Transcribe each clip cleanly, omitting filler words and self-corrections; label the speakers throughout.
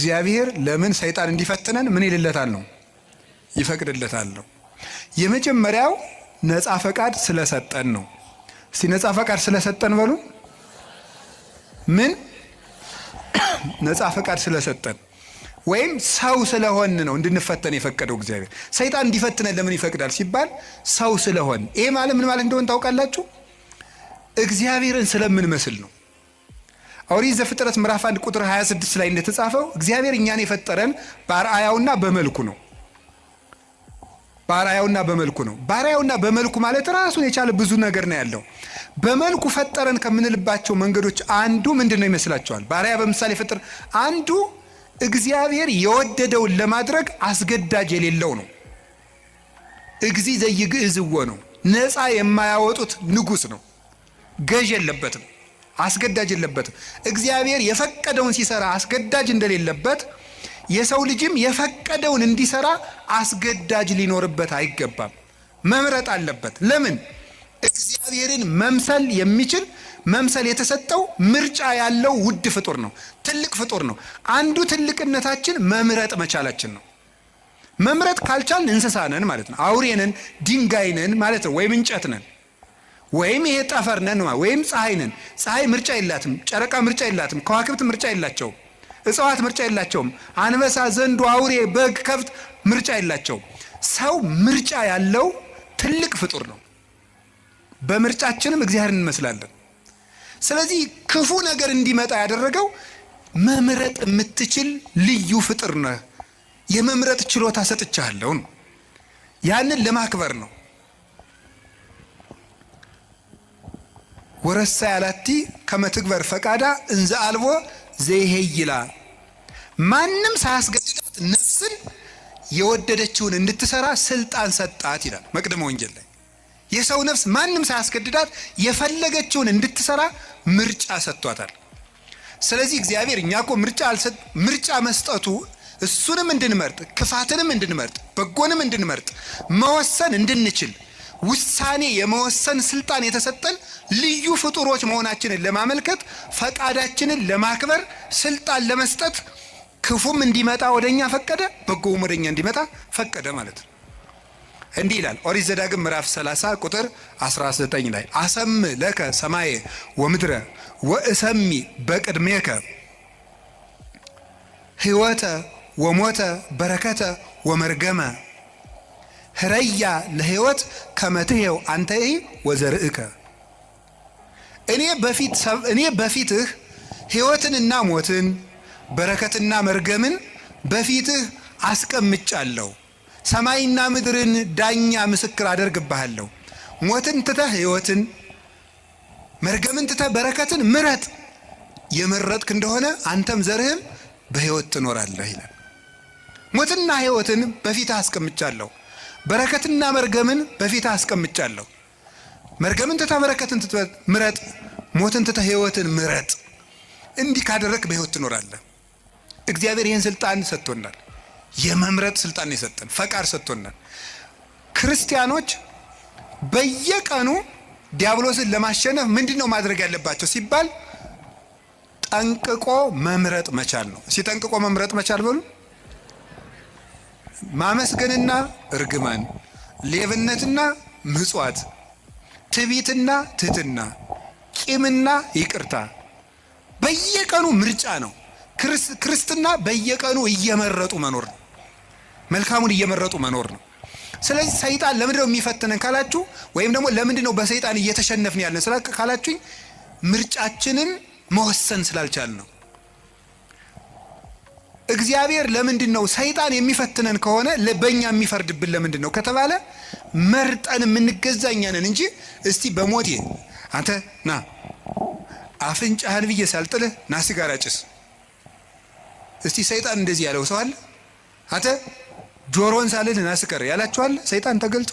Speaker 1: እግዚአብሔር ለምን ሰይጣን እንዲፈትነን ምን ይልለታል ነው? ይፈቅድለታል ነው። የመጀመሪያው ነፃ ፈቃድ ስለሰጠን ነው። እስቲ ነፃ ፈቃድ ስለሰጠን በሉ። ምን ነፃ ፈቃድ ስለሰጠን ወይም ሰው ስለሆን ነው እንድንፈተን የፈቀደው እግዚአብሔር። ሰይጣን እንዲፈትነን ለምን ይፈቅዳል ሲባል ሰው ስለሆን። ይሄ ማለት ምን ማለት እንደሆነ ታውቃላችሁ? እግዚአብሔርን ስለምንመስል ነው። ኦሪት ዘፍጥረት ምዕራፍ 1 ቁጥር 26 ላይ እንደተጻፈው እግዚአብሔር እኛን የፈጠረን በአርአያውና በመልኩ ነው። በአርአያውና በመልኩ ነው። በአርአያውና በመልኩ ማለት ራሱን የቻለ ብዙ ነገር ነው ያለው። በመልኩ ፈጠረን ከምንልባቸው መንገዶች አንዱ ምንድነው ይመስላችኋል? በአርአያ በምሳሌ ፈጠረን አንዱ እግዚአብሔር የወደደውን ለማድረግ አስገዳጅ የሌለው ነው። እግዚ ዘይግዕዝዎ ነው። ነፃ የማያወጡት ንጉሥ ነው። ገዥ የለበትም፣ አስገዳጅ የለበትም። እግዚአብሔር የፈቀደውን ሲሰራ አስገዳጅ እንደሌለበት የሰው ልጅም የፈቀደውን እንዲሰራ አስገዳጅ ሊኖርበት አይገባም። መምረጥ አለበት። ለምን? እግዚአብሔርን መምሰል የሚችል መምሰል የተሰጠው ምርጫ ያለው ውድ ፍጡር ነው። ትልቅ ፍጡር ነው። አንዱ ትልቅነታችን መምረጥ መቻላችን ነው። መምረጥ ካልቻልን እንስሳ ነን ማለት ነው። አውሬ ነን፣ ድንጋይ ነን ማለት ነው። ወይም እንጨት ነን፣ ወይም ይሄ ጠፈር ነን፣ ወይም ፀሐይ ነን። ፀሐይ ምርጫ የላትም። ጨረቃ ምርጫ የላትም። ከዋክብት ምርጫ የላቸውም። እጽዋት ምርጫ የላቸውም። አንበሳ፣ ዘንዶ፣ አውሬ፣ በግ፣ ከብት ምርጫ የላቸውም። ሰው ምርጫ ያለው ትልቅ ፍጡር ነው። በምርጫችንም እግዚአብሔርን እንመስላለን። ስለዚህ ክፉ ነገር እንዲመጣ ያደረገው መምረጥ የምትችል ልዩ ፍጡር ነህ፣ የመምረጥ ችሎታ ሰጥቻለሁ ነው። ያንን ለማክበር ነው። ወረሳ ያላቲ ከመትግበር ፈቃዳ እንዘ አልቦ ዘይሄይላ። ማንም ሳያስገድዳት ነፍስን የወደደችውን እንድትሰራ ስልጣን ሰጣት ይላል መቅደመ ወንጌል ላይ። የሰው ነፍስ ማንም ሳያስገድዳት የፈለገችውን እንድትሰራ ምርጫ ሰጥቷታል። ስለዚህ እግዚአብሔር እኛ እኮ ምርጫ መስጠቱ እሱንም እንድንመርጥ፣ ክፋትንም እንድንመርጥ፣ በጎንም እንድንመርጥ፣ መወሰን እንድንችል ውሳኔ የመወሰን ስልጣን የተሰጠን ልዩ ፍጡሮች መሆናችንን ለማመልከት ፈቃዳችንን ለማክበር ስልጣን ለመስጠት ክፉም እንዲመጣ ወደኛ ፈቀደ፣ በጎም ወደኛ እንዲመጣ ፈቀደ ማለት ነው። እንዲህ ይላል ኦሪት ዘዳግም ምዕራፍ 30 ቁጥር 19 ላይ አሰም ለከ ሰማየ ወምድረ ወእሰሚ በቅድሜከ ሕይወተ ወሞተ በረከተ ወመርገመ ህረያ ለሕይወት ከመትሄው አንተይ ወዘርእከ። እኔ በፊትህ ሕይወትንና ሞትን በረከትና መርገምን በፊትህ አስቀምጫለሁ። ሰማይና ምድርን ዳኛ ምስክር አደርግብሃለሁ። ሞትን ትተህ ሕይወትን፣ መርገምን ትተህ በረከትን ምረጥ። የመረጥክ እንደሆነ አንተም ዘርህም በሕይወት ትኖራለህ ይላል። ሞትና ሕይወትን በፊትህ አስቀምጫለሁ፣ በረከትና መርገምን በፊትህ አስቀምጫለሁ። መርገምን ትተህ በረከትን ምረጥ፣ ሞትን ትተህ ሕይወትን ምረጥ። እንዲህ ካደረክ በሕይወት ትኖራለህ። እግዚአብሔር ይህን ስልጣን ሰጥቶናል። የመምረጥ ስልጣን የሰጠን ፈቃድ ሰጥቶናል። ክርስቲያኖች በየቀኑ ዲያብሎስን ለማሸነፍ ምንድነው ማድረግ ያለባቸው ሲባል ጠንቅቆ መምረጥ መቻል ነው። ሲጠንቅቆ መምረጥ መቻል በሉ። ማመስገንና እርግማን፣ ሌብነትና ምጽዋት፣ ትዕቢትና ትህትና፣ ቂምና ይቅርታ በየቀኑ ምርጫ ነው። ክርስትና በየቀኑ እየመረጡ መኖር ነው። መልካሙን እየመረጡ መኖር ነው። ስለዚህ ሰይጣን ለምንድነው የሚፈትነን ካላችሁ፣ ወይም ደግሞ ለምንድነው በሰይጣን እየተሸነፍን ያለን ካላችሁኝ፣ ምርጫችንን መወሰን ስላልቻል ነው። እግዚአብሔር ለምንድነው ሰይጣን የሚፈትነን ከሆነ በእኛ የሚፈርድብን ለምንድን ነው ከተባለ መርጠን የምንገዛ እኛ ነን እንጂ እስቲ በሞቴ አንተ ና አፍንጫህን ብዬ ሳልጥልህ ና ሲጋራ ጭስ። እስቲ ሰይጣን እንደዚህ ያለው ሰው አለ? አንተ ጆሮን ሳልልህ ና ስከር ያላችሁ አለ? ሰይጣን ተገልጦ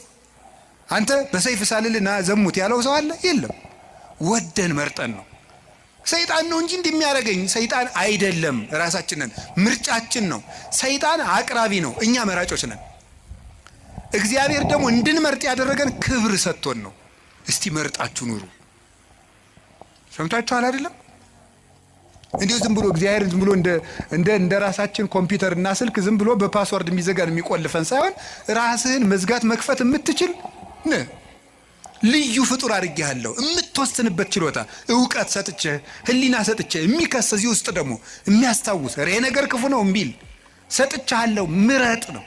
Speaker 1: አንተ በሰይፍ ሳልልህ ና ዘሙት ያለው ሰው አለ? የለም። ወደን መርጠን ነው። ሰይጣን ነው እንጂ እንደሚያደርገኝ ሰይጣን አይደለም። ራሳችንን ምርጫችን ነው። ሰይጣን አቅራቢ ነው፣ እኛ መራጮች ነን። እግዚአብሔር ደግሞ እንድንመርጥ ያደረገን ክብር ሰጥቶን ነው። እስቲ መርጣችሁ ኑሩ። ሰምታችኋል አይደለም? እንዲሁ ዝም ብሎ እግዚአብሔር ዝም ብሎ እንደ ራሳችን ኮምፒውተር እና ስልክ ዝም ብሎ በፓስወርድ የሚዘጋን የሚቆልፈን ሳይሆን ራስህን መዝጋት መክፈት የምትችል ልዩ ፍጡር አድርጌሃለሁ። የምትወስንበት ችሎታ ዕውቀት ሰጥቼ ህሊና ሰጥቼ የሚከስ እዚህ ውስጥ ደግሞ የሚያስታውስ ይሄ ነገር ክፉ ነው የሚል ሰጥቻለሁ። ምረጥ ነው።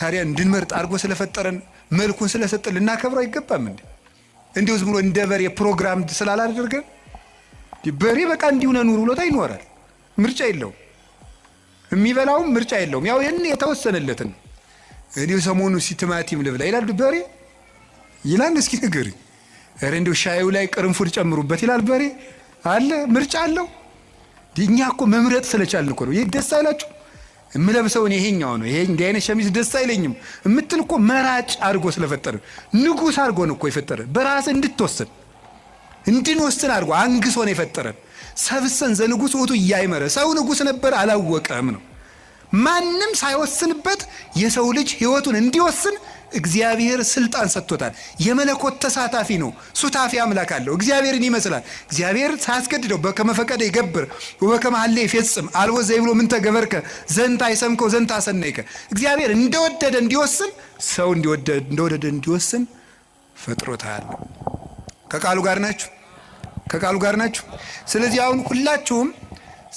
Speaker 1: ታዲያ እንድንመርጥ አድርጎ ስለፈጠረን መልኩን ስለሰጠን ልናከብረው አይገባም እንዴ? እንዲሁ ዝም ብሎ እንደ በሬ ፕሮግራም ስላላደረገን በሬ በቃ እንዲሁ ነው ኑር ብሎት ይኖራል። ምርጫ የለውም። የሚበላውም ምርጫ የለውም። ያው ይሄን የተወሰነለትን እንዲሁ ሰሞኑ ቲማቲም ልብላ ይላል በሬ ይላል። እስኪ ንገሪኝ። ኧረ እንዲሁ ሻዩ ላይ ቅርንፉድ ጨምሩበት ይላል በሬ አለ። ምርጫ አለው። እኛ እኮ መምረጥ ስለቻልን እኮ ነው። ይሄ ደስ አይላችሁ? የምለብሰውን ይሄኛው ነው፣ ይሄ እንዲህ አይነት ሸሚዝ ደስ አይለኝም እምትል እኮ መራጭ አድርጎ ስለፈጠረ ንጉሥ አድርጎ ነው እኮ የፈጠረ። በራስ እንድትወስን እንድንወስን አድርጎ አንግሶ ነው የፈጠረን። ሰብሰን ዘንጉሥ ውእቱ እያይመረ ሰው ንጉሥ ነበር አላወቀም ነው። ማንም ሳይወስንበት የሰው ልጅ ሕይወቱን እንዲወስን እግዚአብሔር ስልጣን ሰጥቶታል። የመለኮት ተሳታፊ ነው። ሱታፊ አምላክ አለው። እግዚአብሔርን ይመስላል። እግዚአብሔር ሳያስገድደው በከመ ፈቀደ ይገብር ወበከመ ሀሌ ይፌጽም አልቦ ዘይብሎ ምንተ ገበርከ ዘንተ አይሰምከው ዘንተ አሰነይከ። እግዚአብሔር እንደወደደ እንዲወስን ሰው እንደወደደ እንዲወስን ፈጥሮታል። ከቃሉ ጋር ናችሁ? ከቃሉ ጋር ናችሁ? ስለዚህ አሁን ሁላችሁም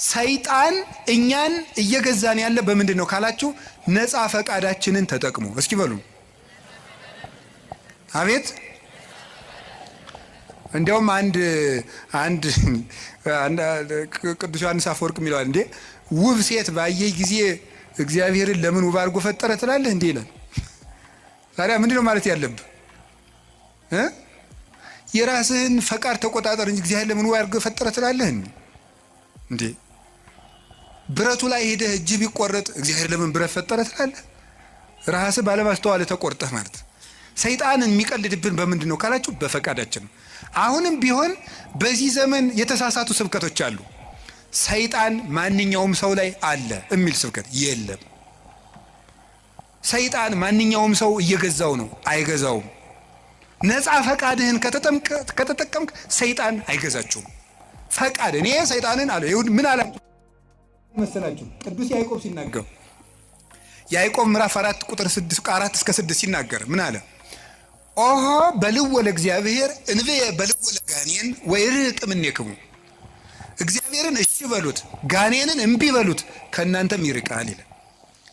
Speaker 1: ሰይጣን እኛን እየገዛን ያለ በምንድን ነው ካላችሁ ነፃ ፈቃዳችንን ተጠቅሙ። እስኪ በሉ አቤት። እንዲያውም አንድ ቅዱስ ዮሐንስ አፈወርቅ የሚለዋል እንዴ ውብ ሴት ባየህ ጊዜ እግዚአብሔርን ለምን ውብ አድርጎ ፈጠረ ትላለህ እንዴ ይላል። ታዲያ ምንድን ነው ማለት ያለብህ? የራስህን ፈቃድ ተቆጣጠር እንጂ እግዚአብሔር ለምን ውብ አድርጎ ፈጠረ ትላለህ እንዴ? ብረቱ ላይ ሄደህ እጅ ቢቆረጥ እግዚአብሔር ለምን ብረት ፈጠረ ትላለህ? ራስህ ባለማስተዋል ተቆርጠህ ማለት። ሰይጣንን የሚቀልድብን በምንድን ነው ካላችሁ በፈቃዳችን ነው። አሁንም ቢሆን በዚህ ዘመን የተሳሳቱ ስብከቶች አሉ። ሰይጣን ማንኛውም ሰው ላይ አለ የሚል ስብከት የለም። ሰይጣን ማንኛውም ሰው እየገዛው ነው፣ አይገዛውም። ነፃ ፈቃድህን ከተጠቀምክ ሰይጣን አይገዛችሁም። ፈቃድ እኔ ሰይጣንን አለ ይሁን ምን አላችሁ መሰላችሁ? ቅዱስ ያዕቆብ ሲናገር ያዕቆብ ምዕራፍ 4 ቁጥር 4 እስከ 6 ሲናገር ምን አለ? ኦሆ በልወ ለእግዚአብሔር እንብየ በልወ ለጋኔን ወይርቅ እምኔክሙ። እግዚአብሔርን እሺ በሉት ጋኔንን እምቢ በሉት ከእናንተም ይርቃል ይላል።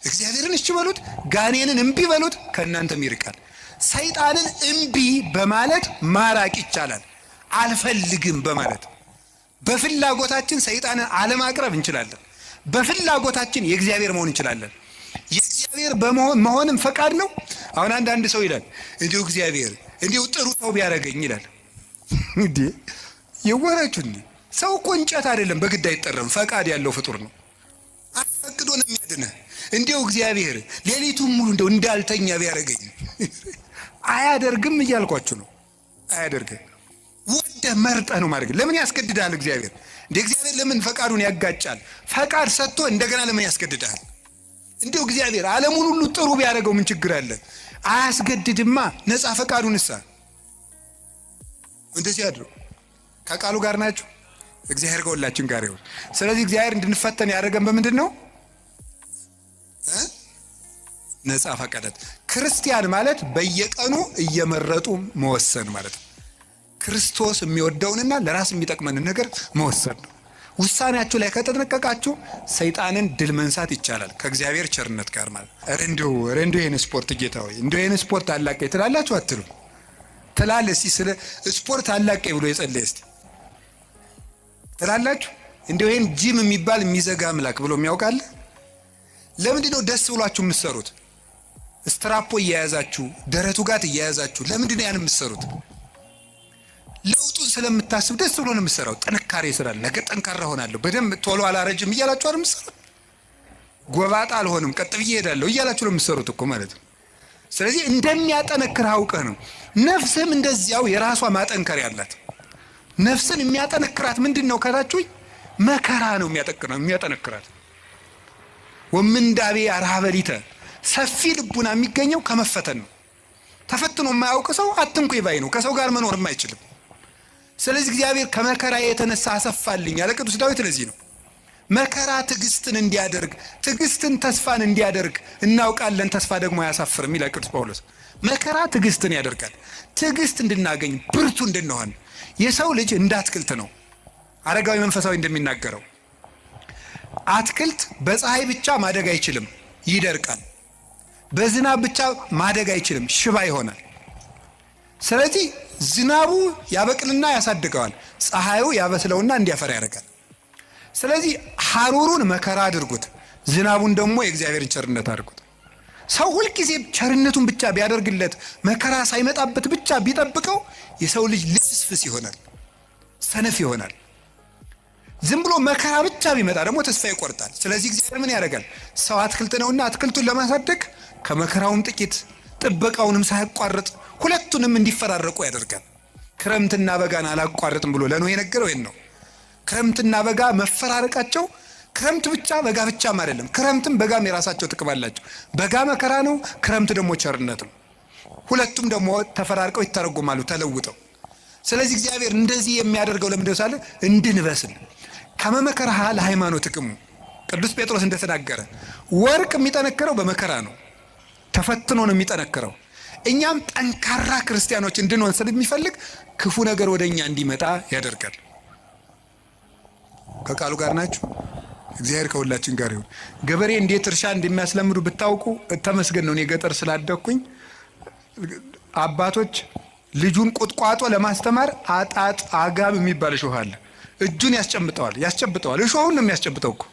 Speaker 1: እግዚአብሔርን እሺ በሉት ጋኔንን እምቢ በሉት ከእናንተም ይርቃል። ሰይጣንን እምቢ በማለት ማራቅ ይቻላል። አልፈልግም በማለት በፍላጎታችን ሰይጣንን አለማቅረብ እንችላለን። በፍላጎታችን የእግዚአብሔር መሆን እንችላለን። የእግዚአብሔር መሆንም ፈቃድ ነው። አሁን አንዳንድ ሰው ይላል እንዲሁ እግዚአብሔር እንዲሁ ጥሩ ሰው ቢያደርገኝ ይላል። እንዴ የወራችሁ ሰው እኮ እንጨት አይደለም፣ በግድ አይጠረም። ፈቃድ ያለው ፍጡር ነው። አስፈቅዶ ነው የሚያድነህ። እንዲሁ እግዚአብሔር ሌሊቱን ሙሉ እንደው እንዳልተኛ ቢያደርገኝ አያደርግም እያልኳችሁ ነው። አያደርግም። ወደ መርጠህ ነው ማድረግ። ለምን ያስገድዳል እግዚአብሔር? እንደ እግዚአብሔር ለምን ፈቃዱን ያጋጫል? ፈቃድ ሰጥቶ እንደገና ለምን ያስገድዳል? እንዲሁ እግዚአብሔር ዓለሙን ሁሉ ጥሩ ቢያደርገው ምን ችግር አለ? አያስገድድማ። ነፃ ፈቃዱንሳ እንደዚህ ያድርው። ከቃሉ ጋር ናችሁ? እግዚአብሔር ከሁላችን ጋር ይሁን። ስለዚህ እግዚአብሔር እንድንፈተን ያደረገን በምንድን ነው? ነፃ ፈቃዳት። ክርስቲያን ማለት በየቀኑ እየመረጡ መወሰን ማለት ነው። ክርስቶስ የሚወደውንና ለራስ የሚጠቅመንን ነገር መወሰን ነው። ውሳኔያችሁ ላይ ከተጠነቀቃችሁ ሰይጣንን ድል መንሳት ይቻላል ከእግዚአብሔር ቸርነት ጋር ማለት። እንዲሁ ይህን ስፖርት ጌታ ሆይ እንዲሁ ይህን ስፖርት አላቀኝ ትላላችሁ አትሉ? ትላለህ? እስኪ ስለ ስፖርት አላቀኝ ብሎ የጸለየ እስኪ ትላላችሁ? እንዲሁ ይህን ጂም የሚባል የሚዘጋ አምላክ ብሎ የሚያውቃለ? ለምንድን ነው ደስ ብሏችሁ የምትሰሩት? ስትራፖ እየያዛችሁ ደረቱ ጋር እየያዛችሁ ለምንድን ነው ያን የምትሰሩት? ለውጡን ስለምታስብ ደስ ብሎ ነው የምትሰራው። ጥንካሬ ስላለ ነገ ጠንካራ ሆናለሁ በደንብ ቶሎ አላረጅም እያላችሁ አይደል የምትሰሩት? ጎባጣ አልሆንም ቀጥ ብዬ እሄዳለሁ እያላችሁ ነው የምትሰሩት እኮ ማለት ነው። ስለዚህ እንደሚያጠነክር አውቀህ ነው። ነፍስህም እንደዚያው የራሷ ማጠንከር ያላት። ነፍስን የሚያጠነክራት ምንድን ነው ካላችሁ መከራ ነው የሚያጠነክራት። ወምንዳቤ አርሃበሊተ ሰፊ ልቡና የሚገኘው ከመፈተን ነው። ተፈትኖ የማያውቅ ሰው አትንኩ ባይ ነው። ከሰው ጋር መኖር የማይችልም። ስለዚህ እግዚአብሔር ከመከራ የተነሳ አሰፋልኝ ያለ ቅዱስ ዳዊት ለዚህ ነው። መከራ ትዕግስትን እንዲያደርግ፣ ትዕግስትን ተስፋን እንዲያደርግ እናውቃለን፣ ተስፋ ደግሞ አያሳፍርም ይላል ቅዱስ ጳውሎስ። መከራ ትዕግስትን ያደርጋል። ትዕግስት እንድናገኝ ብርቱ እንድንሆን። የሰው ልጅ እንደ አትክልት ነው። አረጋዊ መንፈሳዊ እንደሚናገረው አትክልት በፀሐይ ብቻ ማደግ አይችልም፣ ይደርቃል። በዝናብ ብቻ ማደግ አይችልም፣ ሽባ ይሆናል። ስለዚህ ዝናቡ ያበቅልና ያሳድገዋል፣ ፀሐዩ ያበስለውና እንዲያፈራ ያደርጋል። ስለዚህ ሐሩሩን መከራ አድርጉት፣ ዝናቡን ደግሞ የእግዚአብሔርን ቸርነት አድርጉት። ሰው ሁልጊዜ ቸርነቱን ብቻ ቢያደርግለት፣ መከራ ሳይመጣበት ብቻ ቢጠብቀው የሰው ልጅ ልፍስፍስ ይሆናል፣ ሰነፍ ይሆናል። ዝም ብሎ መከራ ብቻ ቢመጣ ደግሞ ተስፋ ይቆርጣል። ስለዚህ እግዚአብሔር ምን ያደርጋል? ሰው አትክልት ነውና አትክልቱን ለማሳደግ ከመከራውም ጥቂት ጥበቃውንም ሳያቋርጥ ሁለቱንም እንዲፈራረቁ ያደርጋል። ክረምትና በጋን አላቋርጥም ብሎ ለኖህ የነገረው ይሄን ነው። ክረምትና በጋ መፈራረቃቸው ክረምት ብቻ በጋ ብቻም አይደለም። ክረምትም በጋም የራሳቸው ጥቅም አላቸው። በጋ መከራ ነው፣ ክረምት ደግሞ ቸርነት ነው። ሁለቱም ደግሞ ተፈራርቀው ይተረጎማሉ ተለውጠው። ስለዚህ እግዚአብሔር እንደዚህ የሚያደርገው ለምንድነው ሳለ እንድንበስል ከመመከራ ለሃይማኖት ጥቅሙ። ቅዱስ ጴጥሮስ እንደተናገረ ወርቅ የሚጠነክረው በመከራ ነው፣ ተፈትኖ ነው የሚጠነክረው። እኛም ጠንካራ ክርስቲያኖች እንድንሆን ስለሚፈልግ ክፉ ነገር ወደኛ እንዲመጣ ያደርጋል። ከቃሉ ጋር ናችሁ? እግዚአብሔር ከሁላችን ጋር ይሁን። ገበሬ እንዴት እርሻ እንደሚያስለምዱ ብታውቁ ተመስገን ነው። እኔ ገጠር ስላደኩኝ አባቶች ልጁን ቁጥቋጦ ለማስተማር አጣጥ አጋብ የሚባል እሾህ አለ። እጁን ያስጨብጠዋል። እሾሁን ነው የሚያስጨብጠው እኮ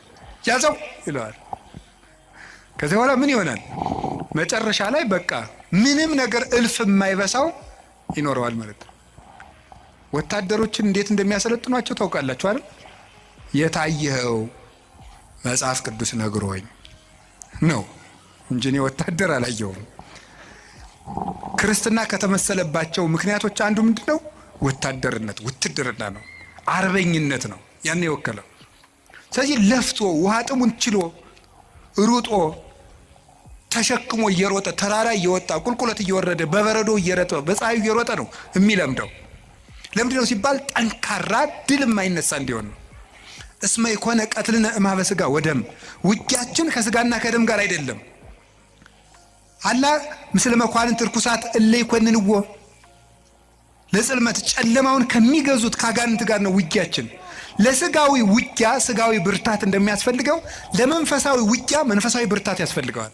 Speaker 1: ያዘው ይለዋል። ከዚህ በኋላ ምን ይሆናል? መጨረሻ ላይ በቃ ምንም ነገር እልፍ የማይበሳው ይኖረዋል ማለት ነው። ወታደሮችን እንዴት እንደሚያሰለጥኗቸው ታውቃላችሁ አይደል? የታየኸው መጽሐፍ ቅዱስ ነግሮኝ ነው እንጂ እኔ ወታደር አላየሁም። ክርስትና ከተመሰለባቸው ምክንያቶች አንዱ ምንድነው? ወታደርነት፣ ውትድርና ነው፣ አርበኝነት ነው ያን የወከለው። ስለዚህ ለፍቶ ውሃ ጥሙን ችሎ ሩጦ ተሸክሞ እየሮጠ ተራራ እየወጣ ቁልቁለት እየወረደ በበረዶ እየረጠ በፀሐዩ እየሮጠ ነው የሚለምደው። ለምንድነው ሲባል ጠንካራ ድል የማይነሳ እንዲሆን ነው። እስመ ይኮነ ቀትልነ እምኀበ ሥጋ ወደም፣ ውጊያችን ከስጋና ከደም ጋር አይደለም። አላ ምስለ መኳንንት ርኩሳት እለ ይኮንንዎ፣ ለጽልመት ጨለማውን ከሚገዙት ከአጋንንት ጋር ነው ውጊያችን። ለስጋዊ ውጊያ ስጋዊ ብርታት እንደሚያስፈልገው ለመንፈሳዊ ውጊያ መንፈሳዊ ብርታት ያስፈልገዋል።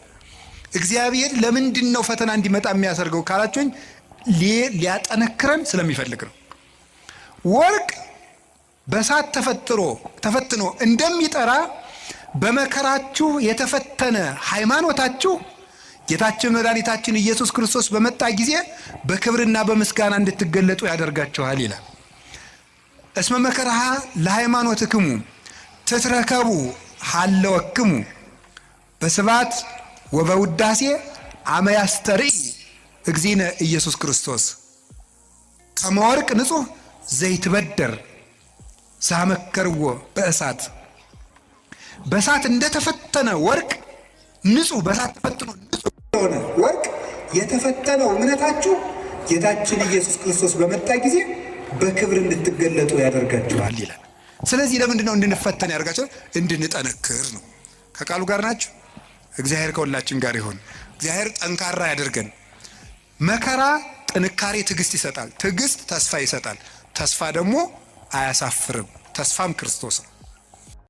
Speaker 1: እግዚአብሔር ለምንድን ነው ፈተና እንዲመጣ የሚያሰርገው ካላችሁኝ፣ ሊያጠነክረን ስለሚፈልግ ነው። ወርቅ በእሳት ተፈትኖ እንደሚጠራ በመከራችሁ የተፈተነ ሃይማኖታችሁ ጌታችን መድኃኒታችን ኢየሱስ ክርስቶስ በመጣ ጊዜ በክብርና በምስጋና እንድትገለጡ ያደርጋችኋል ይላል። እስመ መከራሃ ለሃይማኖትክሙ ትትረከቡ ሀለወክሙ በስብሐት ወበውዳሴ አመ ያስተርኢ እግዚእነ ኢየሱስ ክርስቶስ ከመ ወርቅ ንጹሕ ዘይትበደር ሳመከርዎ በእሳት። በእሳት እንደተፈተነ ወርቅ ንጹሕ፣ በእሳት ተፈትኖ ንጹሕ የሆነ ወርቅ የተፈተነው እምነታችሁ ጌታችን ኢየሱስ ክርስቶስ በመጣ ጊዜ በክብር እንድትገለጡ ያደርጋችኋል ይላል። ስለዚህ ለምንድን ነው እንድንፈተን ያደርጋችኋል? እንድንጠነክር ነው። ከቃሉ ጋር ናችሁ? እግዚአብሔር ከሁላችን ጋር ይሁን። እግዚአብሔር ጠንካራ ያደርገን። መከራ ጥንካሬ ትዕግስት ይሰጣል። ትዕግስት ተስፋ ይሰጣል። ተስፋ ደግሞ አያሳፍርም። ተስፋም ክርስቶስ ነው።